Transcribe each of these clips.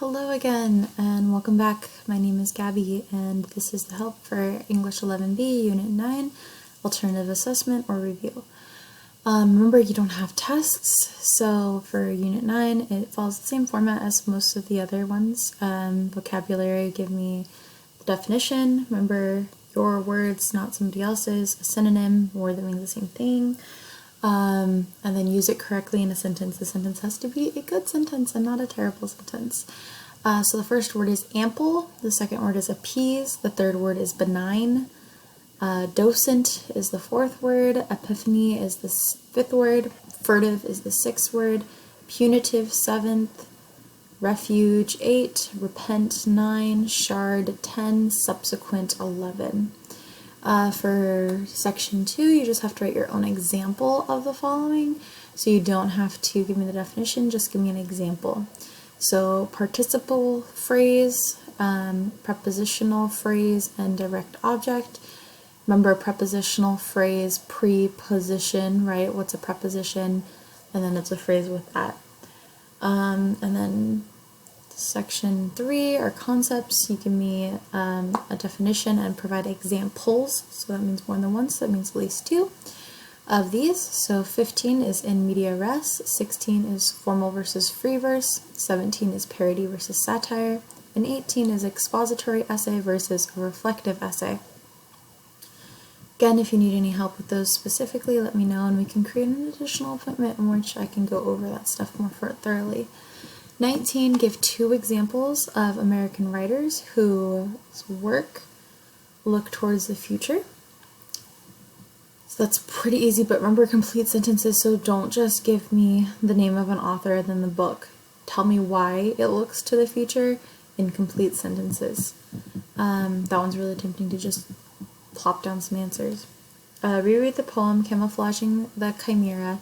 Hello again, and welcome back. My name is Gabby, and this is the help for English 11B, Unit 9, Alternative Assessment or Review. Remember, you don't have tests, so for Unit 9, it follows the same format as most of the other ones. Vocabulary, give me the definition. Remember, your words, not somebody else's. A synonym, word that means the same thing. And then use it correctly in a sentence. The sentence has to be a good sentence and not a terrible sentence. So the first word is ample, the second word is appease, the third word is benign, docent is the fourth word, epiphany is the fifth word, furtive is the sixth word, punitive seventh, refuge 8, repent 9, shard 10, subsequent 11. For section 2, you just have to write your own example of the following. So you don't have to give me the definition, just give me an example. So participle phrase, prepositional phrase, and direct object. Remember, prepositional phrase, preposition, right? What's a preposition? And then it's a phrase with that. And then Section 3 are concepts. You give me a definition and provide examples. So that means more than once, that means at least 2 of these. So 15 is in media res, 16 is formal versus free verse, 17 is parody versus satire, and 18 is expository essay versus a reflective essay. Again, if you need any help with those specifically, let me know and we can create an additional appointment in which I can go over that stuff more thoroughly. 19, give 2 examples of American writers whose work look towards the future. So that's pretty easy, but remember complete sentences, so don't just give me the name of an author and then the book. Tell me why it looks to the future in complete sentences. That one's really tempting to just plop down some answers. Reread the poem Camouflaging the Chimera.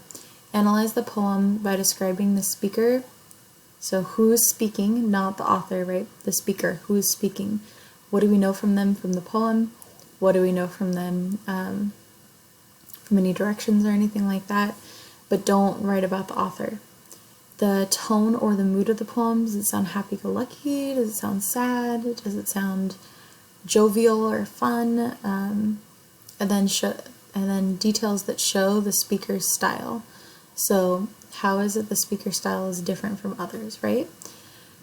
Analyze the poem by describing the speaker. So who's speaking, not the author, right? The speaker, who's speaking. What do we know from them from the poem? What do we know from them from any directions or anything like that? But don't write about the author. The tone or the mood of the poem, does it sound happy-go-lucky? Does it sound sad? Does it sound jovial or fun? And then details that show the speaker's style. So how is it the speaker style is different from others, right?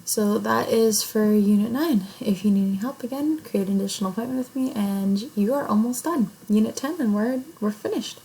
So that is for Unit 9. If you need any help, again, create an additional appointment with me, and you are almost done. Unit 10, and we're finished.